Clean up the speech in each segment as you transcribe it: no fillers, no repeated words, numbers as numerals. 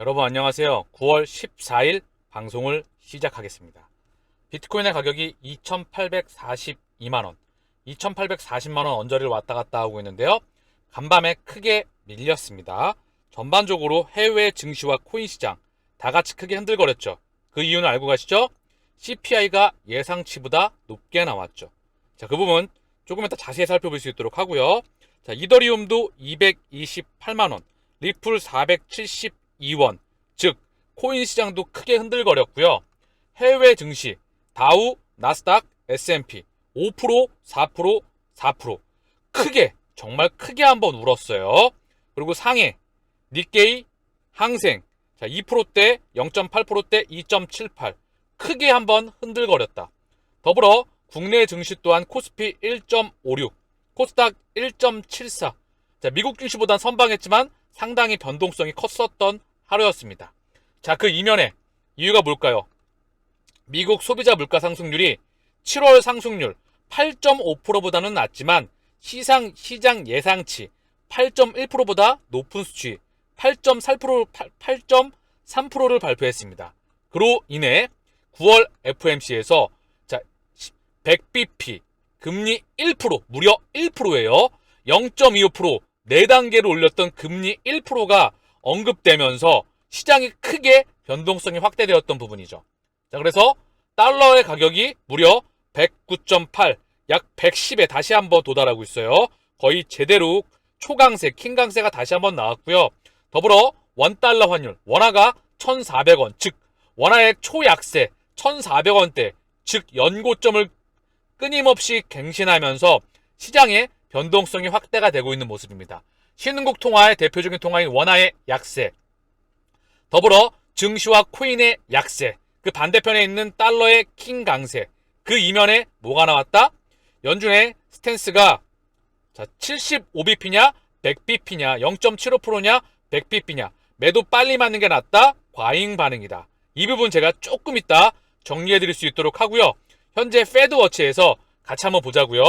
여러분 안녕하세요. 9월 14일 방송을 시작하겠습니다. 비트코인의 가격이 2,842만원, 2,840만원 언저리를 왔다 갔다 하고 있는데요. 간밤에 크게 밀렸습니다. 전반적으로 해외 증시와 코인 시장 다 같이 크게 흔들거렸죠. 그 이유는 알고 가시죠? CPI가 예상치보다 높게 나왔죠. 자, 그 부분 조금 이따 자세히 살펴볼 수 있도록 하고요. 자, 이더리움도 228만원, 리플 472원, 즉 코인 시장도 크게 흔들거렸고요. 해외 증시 다우, 나스닥, S&P 5%, 4%, 4% 크게 정말 크게 한번 울었어요. 그리고 상해, 니케이, 항생 자 2%대, 0.8%대, 2.78 크게 한번 흔들거렸다. 더불어 국내 증시 또한 코스피 1.56, 코스닥 1.74. 자, 미국 증시보단 선방했지만 상당히 변동성이 컸었던 하루였습니다. 자, 그 이면에 이유가 뭘까요? 미국 소비자 물가 상승률이 7월 상승률 8.5%보다는 낮지만 시장 예상치 8.1%보다 높은 수치 8.3%를 발표했습니다. 그로 인해 9월 FOMC에서 100bp 금리 1%, 무려 1%예요. 0.25% 4단계로 올렸던 금리 1%가 언급되면서 시장이 크게 변동성이 확대되었던 부분이죠. 자, 그래서 달러의 가격이 무려 109.8, 약 110에 다시 한번 도달하고 있어요. 거의 제대로 초강세, 킹강세가 다시 한번 나왔고요. 더불어 원달러 환율, 원화가 1,400원, 즉 원화의 초약세 1,400원대, 즉 연고점을 끊임없이 갱신하면서 시장의 변동성이 확대가 되고 있는 모습입니다. 신흥국 통화의 대표적인 통화인 원화의 약세, 더불어 증시와 코인의 약세, 그 반대편에 있는 달러의 킹 강세, 그 이면에 뭐가 나왔다? 연준의 스탠스가 75bp냐 100bp냐 0.75%냐 100bp냐 매도 빨리 맞는 게 낫다? 과잉 반응이다. 이 부분 제가 조금 이따 정리해 드릴 수 있도록 하고요. 현재 페드워치에서 같이 한번 보자고요.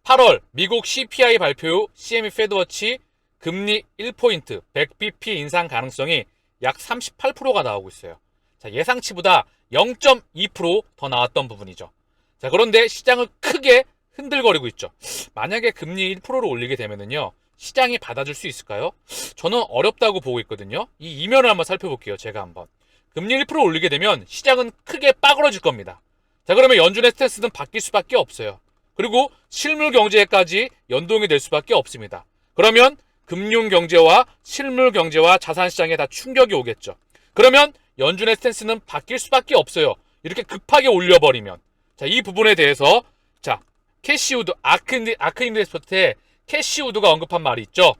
8월 미국 CPI 발표 후 CME 페드워치 금리 1포인트 100bp 인상 가능성이 약 38%가 나오고 있어요. 자, 예상치보다 0.2% 더 나왔던 부분이죠. 자, 그런데 시장을 크게 흔들거리고 있죠. 만약에 금리 1%를 올리게 되면은요, 시장이 받아줄 수 있을까요? 저는 어렵다고 보고 있거든요. 이 이면을 한번 살펴볼게요. 제가 한번. 금리 1% 올리게 되면 시장은 크게 빠그러질 겁니다. 자, 그러면 연준의 스탠스는 바뀔 수밖에 없어요. 그리고 실물 경제까지 연동이 될 수밖에 없습니다. 그러면 금융 경제와 실물 경제와 자산 시장에 다 충격이 오겠죠. 그러면 연준의 스탠스는 바뀔 수밖에 없어요. 이렇게 급하게 올려버리면. 자, 이 부분에 대해서 캐시우드, 아크 인베스트의 캐시우드가 언급한 말이 있죠.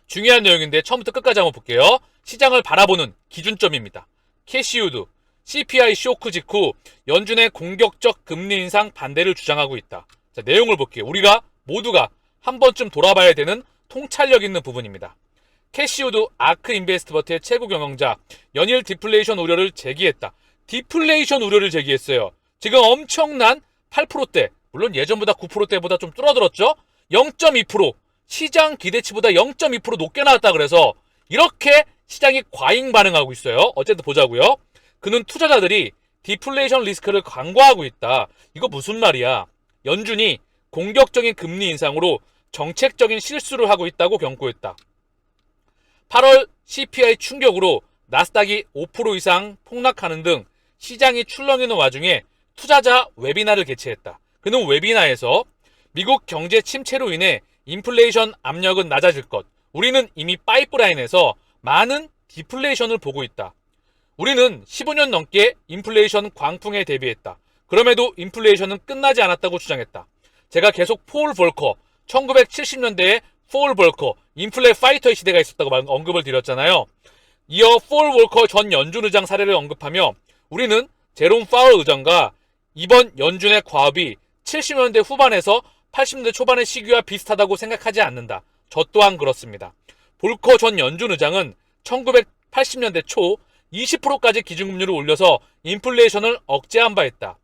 중요한 내용인데 처음부터 끝까지 한번 볼게요. 시장을 바라보는 기준점입니다. 캐시우드, CPI 쇼크 직후 연준의 공격적 금리 인상 반대를 주장하고 있다. 자, 내용을 볼게요. 우리가 모두가 한 번쯤 돌아봐야 되는 통찰력 있는 부분입니다. 캐시우드 아크 인베스트먼트의 최고 경영자, 연일 디플레이션 우려를 제기했다. 디플레이션 우려를 제기했어요. 지금 엄청난 8%대, 물론 예전보다 9%대보다 좀 줄어들었죠. 0.2%, 시장 기대치보다 0.2% 높게 나왔다. 그래서 이렇게 시장이 과잉 반응하고 있어요. 어쨌든 보자고요. 그는 투자자들이 디플레이션 리스크를 간과하고 있다. 이거 무슨 말이야? 연준이 공격적인 금리 인상으로 정책적인 실수를 하고 있다고 경고했다. 8월 CPI 충격으로 나스닥이 5% 이상 폭락하는 등 시장이 출렁이는 와중에 투자자 웨비나를 개최했다. 그는 웨비나에서 미국 경제 침체로 인해 인플레이션 압력은 낮아질 것. 우리는 이미 파이프라인에서 많은 디플레이션을 보고 있다. 우리는 15년 넘게 인플레이션 광풍에 대비했다. 그럼에도 인플레이션은 끝나지 않았다고 주장했다. 제가 계속 폴 볼커, 1970년대에 폴 볼커, 인플레 파이터의 시대가 있었다고 언급을 드렸잖아요. 이어 폴 볼커 전 연준 의장 사례를 언급하며 우리는 제롬 파월 의장과 이번 연준의 과업이 70년대 후반에서 80년대 초반의 시기와 비슷하다고 생각하지 않는다. 저 또한 그렇습니다. 볼커 전 연준 의장은 1980년대 초 20%까지 기준금리를 올려서 인플레이션을 억제한 바 있다.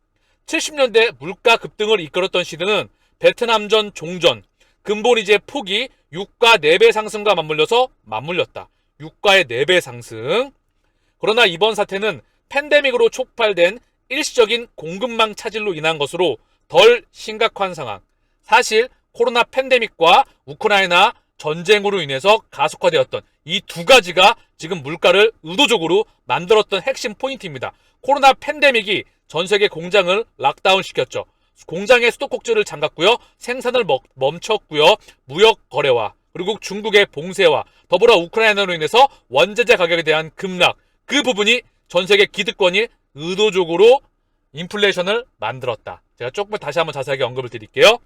70년대 물가 급등을 이끌었던 시대는 베트남전 종전, 근본이제 폭이 유가 4배 상승과 맞물렸다. 유가의 4배 상승. 그러나 이번 사태는 팬데믹으로 촉발된 일시적인 공급망 차질로 인한 것으로 덜 심각한 상황. 사실 코로나 팬데믹과 우크라이나 전쟁으로 인해서 가속화되었던 이 두 가지가 지금 물가를 의도적으로 만들었던 핵심 포인트입니다. 코로나 팬데믹이 전 세계 공장을 락다운 시켰죠. 공장의 수도꼭지를 잠갔고요. 생산을 멈췄고요. 무역 거래와 그리고 중국의 봉쇄와 더불어 우크라이나로 인해서 원자재 가격에 대한 급락, 그 부분이 전 세계 기득권이 의도적으로 인플레이션을 만들었다. 제가 조금 다시 한번 자세하게 언급을 드릴게요.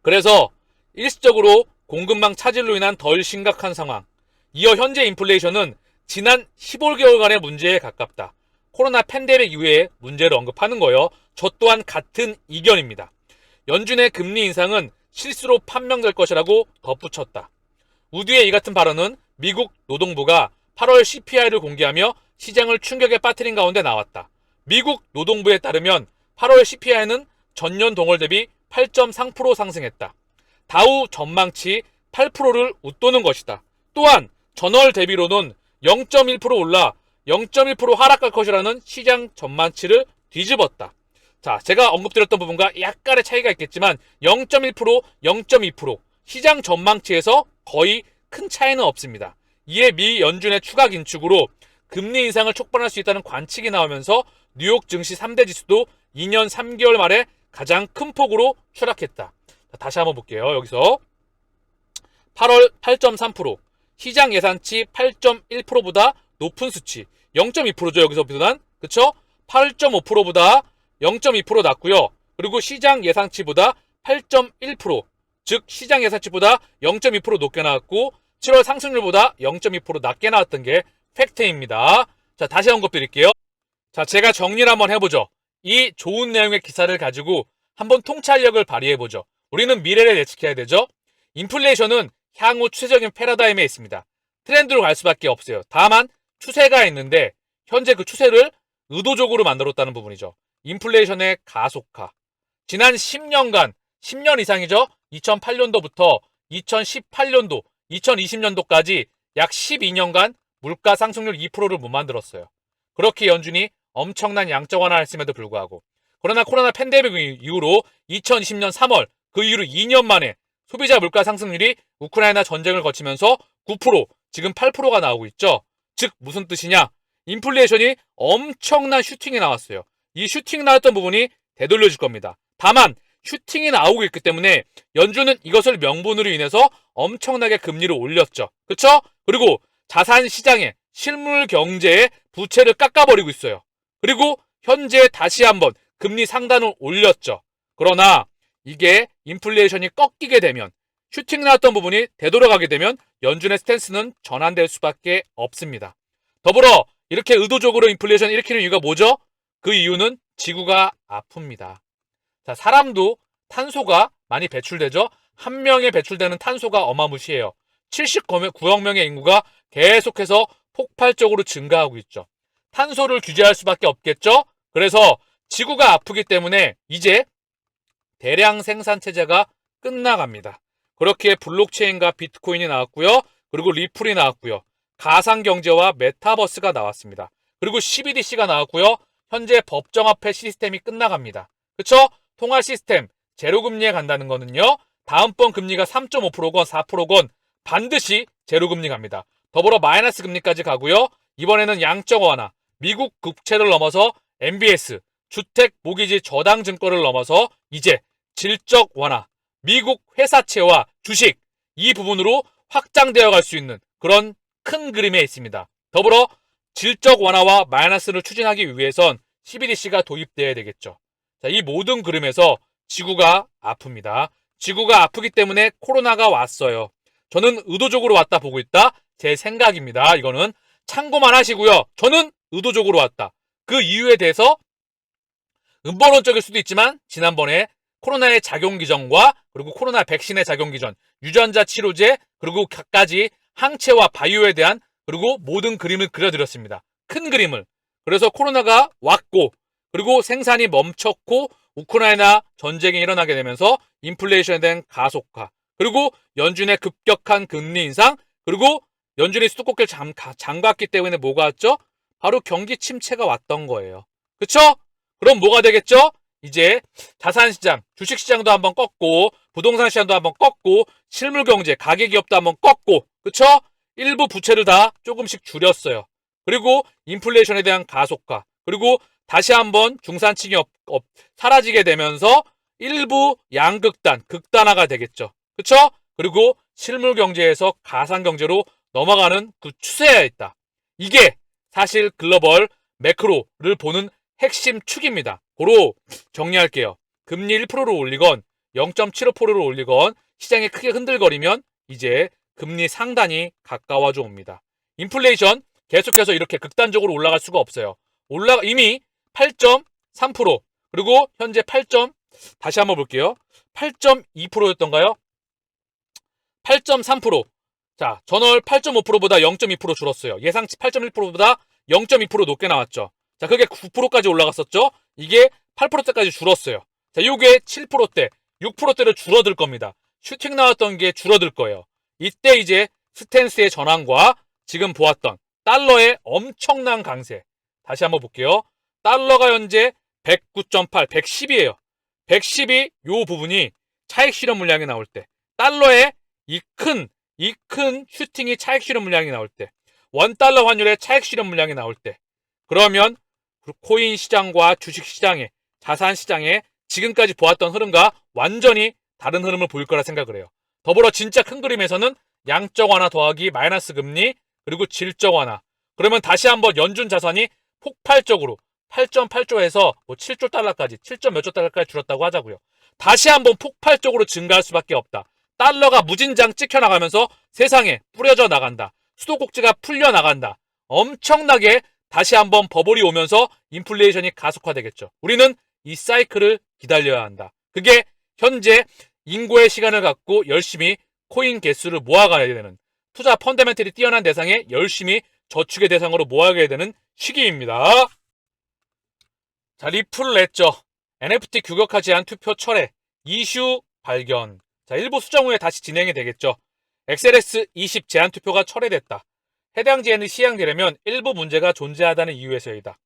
그래서 일시적으로 공급망 차질로 인한 덜 심각한 상황. 이어 현재 인플레이션은 지난 15개월간의 문제에 가깝다. 코로나 팬데믹 이후에 문제를 언급하는 거예요. 저 또한 같은 이견입니다. 연준의 금리 인상은 실수로 판명될 것이라고 덧붙였다. 우드의 이 같은 발언은 미국 노동부가 8월 CPI를 공개하며 시장을 충격에 빠뜨린 가운데 나왔다. 미국 노동부에 따르면 8월 CPI는 전년 동월 대비 8.3% 상승했다. 다우 전망치 8%를 웃도는 것이다. 또한 전월 대비로는 0.1% 올라 0.1% 하락할 것이라는 시장 전망치를 뒤집었다. 자, 제가 언급드렸던 부분과 약간의 차이가 있겠지만 0.1%, 0.2% 시장 전망치에서 거의 큰 차이는 없습니다. 이에 미 연준의 추가 긴축으로 금리 인상을 촉발할 수 있다는 관측이 나오면서 뉴욕 증시 3대 지수도 2년 3개월 만에 가장 큰 폭으로 추락했다. 자, 다시 한번 볼게요. 여기서 8월 8.3%, 시장 예상치 8.1%보다 높은 수치. 0.2%죠. 여기서 비단. 그쵸? 8.5%보다 0.2% 낮고요. 그리고 시장 예상치보다 8.1%, 즉 시장 예상치보다 0.2% 높게 나왔고 7월 상승률보다 0.2% 낮게 나왔던 게 팩트입니다. 자, 다시 언급 드릴게요. 자, 제가 정리를 한번 해보죠. 이 좋은 내용의 기사를 가지고 한번 통찰력을 발휘해보죠. 우리는 미래를 예측해야 되죠. 인플레이션은 향후 추세적인 패러다임에 있습니다. 트렌드로 갈 수밖에 없어요. 다만 추세가 있는데 현재 그 추세를 의도적으로 만들었다는 부분이죠. 인플레이션의 가속화. 지난 10년간, 10년 이상이죠. 2008년도부터 2018년도, 2020년도까지 약 12년간 물가 상승률 2%를 못 만들었어요. 그렇게 연준이 엄청난 양적 완화를 했음에도 불구하고. 그러나 코로나 팬데믹 이후로 2020년 3월, 그 이후로 2년 만에 소비자 물가 상승률이 우크라이나 전쟁을 거치면서 9%, 지금 8%가 나오고 있죠. 즉 무슨 뜻이냐? 인플레이션이 엄청난 슈팅이 나왔어요. 이 슈팅 나왔던 부분이 되돌려질 겁니다. 다만 슈팅이 나오고 있기 때문에 연준은 이것을 명분으로 인해서 엄청나게 금리를 올렸죠. 그렇죠? 그리고 자산 시장에 실물 경제에 부채를 깎아버리고 있어요. 그리고 현재 다시 한번 금리 상단을 올렸죠. 그러나 이게 인플레이션이 꺾이게 되면, 슈팅 나왔던 부분이 되돌아가게 되면 연준의 스탠스는 전환될 수밖에 없습니다. 더불어 이렇게 의도적으로 인플레이션을 일으키는 이유가 뭐죠? 그 이유는 지구가 아픕니다. 자, 사람도 탄소가 많이 배출되죠? 한 명에 배출되는 탄소가 어마무시해요. 79억 명의 인구가 계속해서 폭발적으로 증가하고 있죠. 탄소를 규제할 수밖에 없겠죠? 그래서 지구가 아프기 때문에 이제 대량 생산 체제가 끝나갑니다. 그렇게 블록체인과 비트코인이 나왔고요. 그리고 리플이 나왔고요. 가상경제와 메타버스가 나왔습니다. 그리고 CBDC가 나왔고요. 현재 법정화폐 시스템이 끝나갑니다. 그쵸? 통화 시스템, 제로금리에 간다는 거는요. 다음번 금리가 3.5%건 4%건 반드시 제로금리 갑니다. 더불어 마이너스 금리까지 가고요. 이번에는 양적 완화, 미국 국채를 넘어서 MBS, 주택 모기지 저당 증권을 넘어서 이제 질적 완화, 미국 회사채와 주식, 이 부분으로 확장되어 갈 수 있는 그런 큰 그림에 있습니다. 더불어 질적 완화와 마이너스를 추진하기 위해선 CBDC가 도입되어야 되겠죠. 자, 이 모든 그림에서 지구가 아픕니다. 지구가 아프기 때문에 코로나가 왔어요. 저는 의도적으로 왔다 보고 있다. 제 생각입니다. 이거는 참고만 하시고요. 저는 의도적으로 왔다. 그 이유에 대해서 음모론적일 수도 있지만 지난번에 코로나의 작용 기전과 그리고 코로나 백신의 작용 기전, 유전자 치료제, 그리고 갖가지 항체와 바이오에 대한 그리고 모든 그림을 그려드렸습니다. 큰 그림을. 그래서 코로나가 왔고 그리고 생산이 멈췄고 우크라이나 전쟁이 일어나게 되면서 인플레이션에 대한 가속화, 그리고 연준의 급격한 금리 인상, 그리고 연준이 수도꼭지를 잠갔기 때문에 뭐가 왔죠? 바로 경기 침체가 왔던 거예요. 그쵸? 그럼 뭐가 되겠죠? 이제 자산시장, 주식시장도 한번 꺾고 부동산 시장도 한번 꺾고 실물경제, 가계기업도 한번 꺾고 그쵸? 일부 부채를 다 조금씩 줄였어요. 그리고 인플레이션에 대한 가속화 그리고 다시 한번 중산층이 사라지게 되면서 일부 양극단, 극단화가 되겠죠. 그쵸? 그리고 실물경제에서 가상경제로 넘어가는 그 추세에 있다. 이게 사실 글로벌 매크로를 보는 핵심 축입니다. 고로 정리할게요. 금리 1%를 올리건 0.75%를 올리건 시장이 크게 흔들거리면 이제 금리 상단이 가까워져 옵니다. 인플레이션 계속해서 이렇게 극단적으로 올라갈 수가 없어요. 이미 8.3% 그리고 현재 다시 한번 볼게요. 8.2%였던가요? 8.3%. 자, 전월 8.5%보다 0.2% 줄었어요. 예상치 8.1%보다 0.2% 높게 나왔죠. 자, 그게 9%까지 올라갔었죠. 이게 8%대까지 줄었어요. 자, 이게 7%대, 6%대로 줄어들 겁니다. 슈팅 나왔던 게 줄어들 거예요. 이때 이제 스탠스의 전환과 지금 보았던 달러의 엄청난 강세. 다시 한번 볼게요. 달러가 현재 109.8, 110이에요. 110이 요 부분이 차익 실현 물량이 나올 때, 달러의 이 큰 슈팅이 차익 실현 물량이 나올 때, $1 환율의 차익 실현 물량이 나올 때, 그러면 코인 시장과 주식 시장의 자산 시장에 지금까지 보았던 흐름과 완전히 다른 흐름을 보일 거라 생각을 해요. 더불어 진짜 큰 그림에서는 양적 완화 더하기 마이너스 금리 그리고 질적 완화. 그러면 다시 한번 연준 자산이 폭발적으로 8.8조에서 7조 달러까지 7점 몇 조 달러까지 줄었다고 하자고요. 다시 한번 폭발적으로 증가할 수밖에 없다. 달러가 무진장 찍혀나가면서 세상에 뿌려져 나간다. 수도꼭지가 풀려나간다. 엄청나게 다시 한번 버블이 오면서 인플레이션이 가속화되겠죠. 우리는 이 사이클을 기다려야 한다. 그게 현재 인고의 시간을 갖고 열심히 코인 개수를 모아가야 되는 투자 펀더멘털이 뛰어난 대상에 열심히 저축의 대상으로 모아가야 되는 시기입니다. 자, 리플을 냈죠. NFT 규격화 제한 투표 철회, 이슈 발견. 자, 일부 수정 후에 다시 진행이 되겠죠. XLS20 제한 투표가 철회됐다. 해당 제한이 시행되려면 일부 문제가 존재하다는 이유에서이다.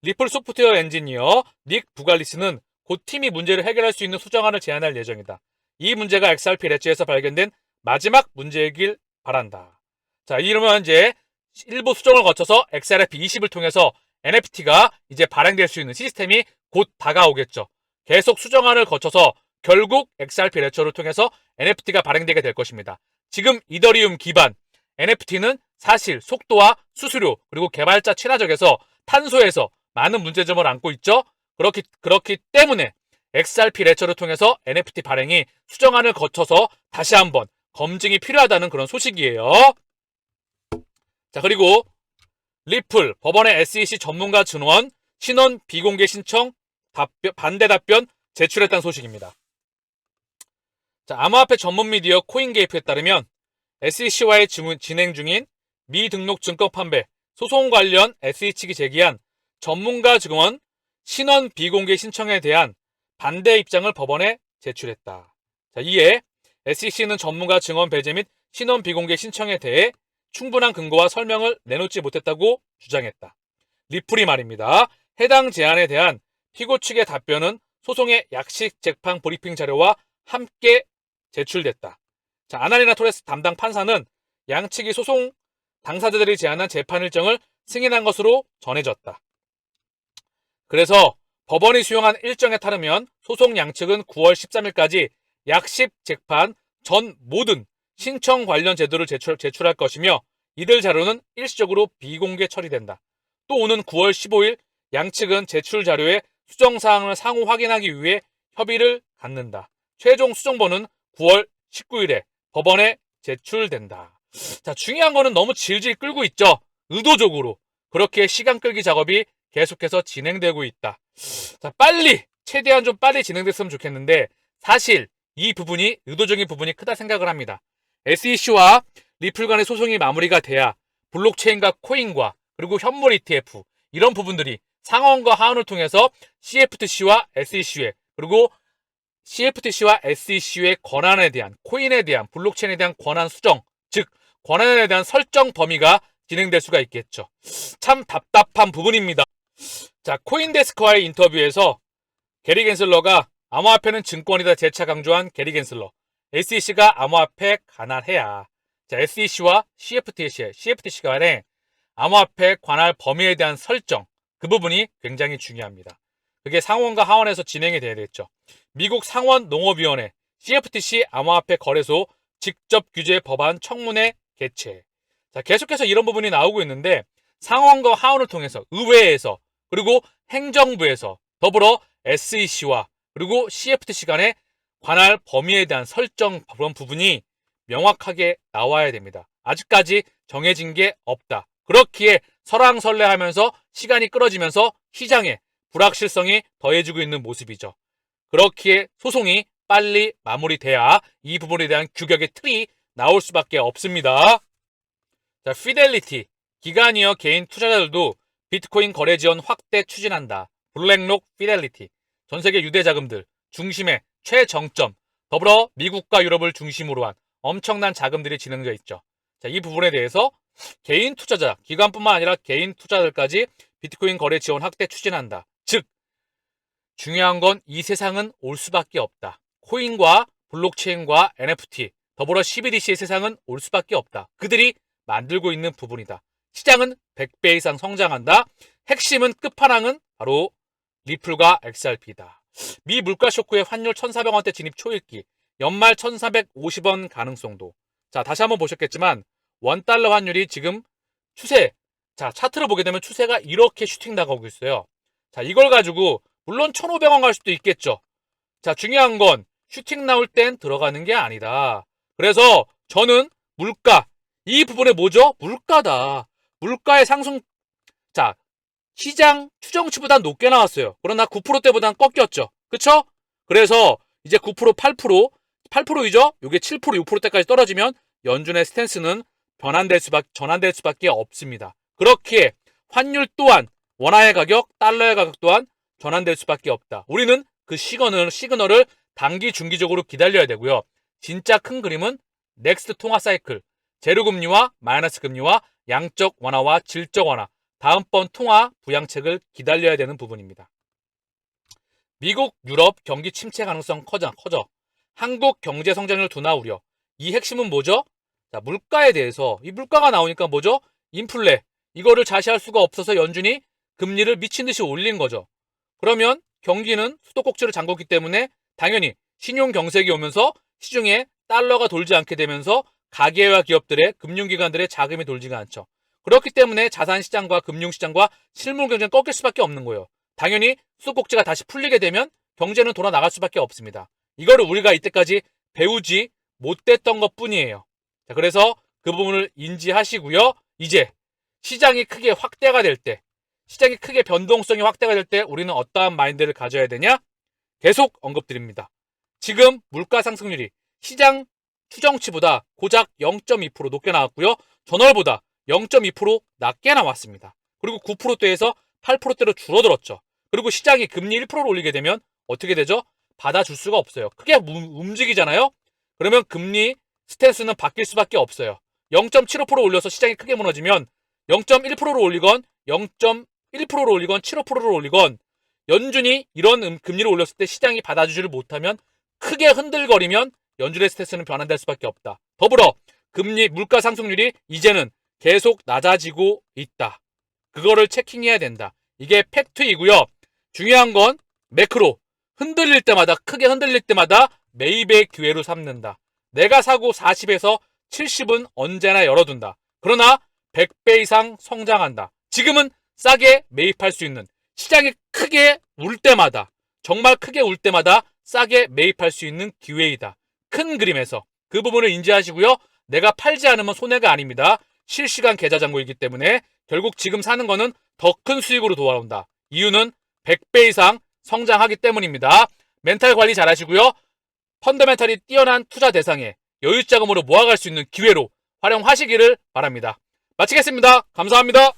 리플 소프트웨어 엔지니어 닉 부갈리스는 곧 팀이 문제를 해결할 수 있는 수정안을 제안할 예정이다. 이 문제가 XRP 렛츠에서 발견된 마지막 문제이길 바란다. 자, 이러면 이제 일부 수정을 거쳐서 XRP20을 통해서 NFT가 이제 발행될 수 있는 시스템이 곧 다가오겠죠. 계속 수정안을 거쳐서 결국 XRP 렛처를 통해서 NFT가 발행되게 될 것입니다. 지금 이더리움 기반 NFT는 사실 속도와 수수료 그리고 개발자 친화적에서 탄소에서 많은 문제점을 안고 있죠. 그렇기 때문에 XRP 렛처를 통해서 NFT 발행이 수정안을 거쳐서 다시 한번 검증이 필요하다는 그런 소식이에요. 자, 그리고 리플 법원의 SEC 전문가 증언 신원 비공개 신청 반대 답변 제출했다는 소식입니다. 자, 암호화폐 전문 미디어 코인게이프에 따르면 SEC와의 진행 중인 미등록 증권 판매 소송 관련 SEC 측이 제기한 전문가 증언 신원 비공개 신청에 대한 반대 입장을 법원에 제출했다. 자, 이에 SEC는 전문가 증언 배제 및 신원 비공개 신청에 대해 충분한 근거와 설명을 내놓지 못했다고 주장했다. 리플이 말입니다. 해당 제안에 대한 피고 측의 답변은 소송의 약식 재판 브리핑 자료와 함께 제출됐다. 자, 아나리나 토레스 담당 판사는 양측이 소송 당사자들이 제안한 재판 일정을 승인한 것으로 전해졌다. 그래서 법원이 수용한 일정에 따르면 소송 양측은 9월 13일까지 약식 재판 전 모든 신청 관련 제도를 제출할 것이며 이들 자료는 일시적으로 비공개 처리된다. 또 오는 9월 15일 양측은 제출 자료의 수정사항을 상호 확인하기 위해 협의를 갖는다. 최종 수정본은 9월 19일에 법원에 제출된다. 자, 중요한 거는 너무 질질 끌고 있죠. 의도적으로 그렇게 시간 끌기 작업이 계속해서 진행되고 있다. 자, 최대한 좀 빨리 진행됐으면 좋겠는데 사실 이 부분이 의도적인 부분이 크다 생각을 합니다. SEC와 리플 간의 소송이 마무리가 돼야 블록체인과 코인과 그리고 현물 ETF 이런 부분들이 상원과 하원을 통해서 CFTC와 SEC의 그리고 CFTC와 SEC의 권한에 대한 코인에 대한 블록체인에 대한 권한 수정 즉 권한에 대한 설정 범위가 진행될 수가 있겠죠. 참 답답한 부분입니다. 자, 코인데스크와의 인터뷰에서 게리 겐슬러가 암호화폐는 증권이다 재차 강조한 게리 겐슬러. SEC가 암호화폐 관할해야. 자, SEC와 CFTC 간의 암호화폐 관할 범위에 대한 설정, 그 부분이 굉장히 중요합니다. 그게 상원과 하원에서 진행이 돼야 되겠죠. 미국 상원 농업위원회 CFTC 암호화폐 거래소 직접 규제 법안 청문회 개최. 자, 계속해서 이런 부분이 나오고 있는데 상원과 하원을 통해서 의회에서 그리고 행정부에서 더불어 SEC와 그리고 CFTC 간의 관할 범위에 대한 설정 그런 부분이 명확하게 나와야 됩니다. 아직까지 정해진 게 없다. 그렇기에 설왕설래하면서 시간이 끌어지면서 시장에 불확실성이 더해지고 있는 모습이죠. 그렇기에 소송이 빨리 마무리돼야 이 부분에 대한 규격의 틀이 나올 수밖에 없습니다. 자, 피델리티 기관이어 개인 투자자들도 비트코인 거래 지원 확대 추진한다. 블랙록 피델리티 전세계 유대 자금들 중심의 최정점 더불어 미국과 유럽을 중심으로 한 엄청난 자금들이 진행되어 있죠. 자, 이 부분에 대해서 개인 투자자, 기관뿐만 아니라 개인 투자자들까지 비트코인 거래 지원 확대 추진한다. 즉, 중요한 건 이 세상은 올 수밖에 없다. 코인과 블록체인과 NFT, 더불어 CBDC의 세상은 올 수밖에 없다. 그들이 만들고 있는 부분이다. 시장은 100배 이상 성장한다. 핵심은 끝판왕은 바로 리플과 XRP다. 미 물가 쇼크의 환율 1,400원대 진입 초읽기, 연말 1,450원 가능성도. 자, 다시 한번 보셨겠지만 원달러 환율이 지금 추세, 자, 차트를 보게 되면 추세가 이렇게 슈팅 나가고 있어요. 자, 이걸 가지고 물론 1,500원 갈 수도 있겠죠. 자, 중요한 건 슈팅 나올 땐 들어가는 게 아니다. 그래서 저는 물가, 이 부분에 뭐죠? 물가다. 물가의 상승, 자, 시장 추정치보다 높게 나왔어요. 그러나 9%대보단 꺾였죠. 그쵸? 그래서 이제 9%, 8%이죠? 이게 7%, 6%대까지 떨어지면 연준의 스탠스는 전환될 수밖에 없습니다. 그렇기에 환율 또한 원화의 가격, 달러의 가격 또한 전환될 수밖에 없다. 우리는 그 시그널을 단기, 중기적으로 기다려야 되고요. 진짜 큰 그림은 넥스트 통화 사이클, 제로금리와 마이너스 금리와 양적 완화와 질적 완화, 다음번 통화 부양책을 기다려야 되는 부분입니다. 미국, 유럽 경기 침체 가능성 커져. 한국 경제 성장률 둔화 우려. 이 핵심은 뭐죠? 자, 물가에 대해서 이 물가가 나오니까 뭐죠? 인플레. 이거를 자시할 수가 없어서 연준이 금리를 미친 듯이 올린 거죠. 그러면 경기는 수도꼭지를 잠궜기 때문에 당연히 신용 경색이 오면서 시중에 달러가 돌지 않게 되면서 가계와 기업들의 금융기관들의 자금이 돌지가 않죠. 그렇기 때문에 자산시장과 금융시장과 실물 경제는 꺾일 수밖에 없는 거예요. 당연히 수도꼭지가 다시 풀리게 되면 경제는 돌아 나갈 수밖에 없습니다. 이거를 우리가 이때까지 배우지 못했던 것 뿐이에요. 자, 그래서 그 부분을 인지하시고요. 이제 시장이 크게 확대가 될 때, 시장이 크게 변동성이 확대가 될 때 우리는 어떠한 마인드를 가져야 되냐? 계속 언급드립니다. 지금 물가 상승률이 시장 추정치보다 고작 0.2% 높게 나왔고요. 전월보다 0.2% 낮게 나왔습니다. 그리고 9%대에서 8%대로 줄어들었죠. 그리고 시장이 금리 1%를 올리게 되면 어떻게 되죠? 받아줄 수가 없어요. 크게 움직이잖아요. 그러면 금리 스탠스는 바뀔 수밖에 없어요. 0.75% 올려서 시장이 크게 무너지면 0.1%를 올리건 0.1%를 올리건 7%를 올리건 연준이 이런 금리를 올렸을 때 시장이 받아주지를 못하면 크게 흔들거리면 연준의 스탠스는 변환될 수밖에 없다. 더불어 금리 물가 상승률이 이제는 계속 낮아지고 있다. 그거를 체킹해야 된다. 이게 팩트이고요. 중요한 건 매크로. 흔들릴 때마다 크게 흔들릴 때마다 매입의 기회로 삼는다. 내가 사고 40에서 70은 언제나 열어둔다. 그러나 100배 이상 성장한다. 지금은 싸게 매입할 수 있는 시장이 크게 울 때마다 정말 크게 울 때마다 싸게 매입할 수 있는 기회이다. 큰 그림에서 그 부분을 인지하시고요. 내가 팔지 않으면 손해가 아닙니다. 실시간 계좌 잔고이기 때문에 결국 지금 사는 거는 더 큰 수익으로 돌아온다. 이유는 100배 이상 성장하기 때문입니다. 멘탈 관리 잘 하시고요. 펀더멘탈이 뛰어난 투자 대상에 여유자금으로 모아갈 수 있는 기회로 활용하시기를 바랍니다. 마치겠습니다. 감사합니다.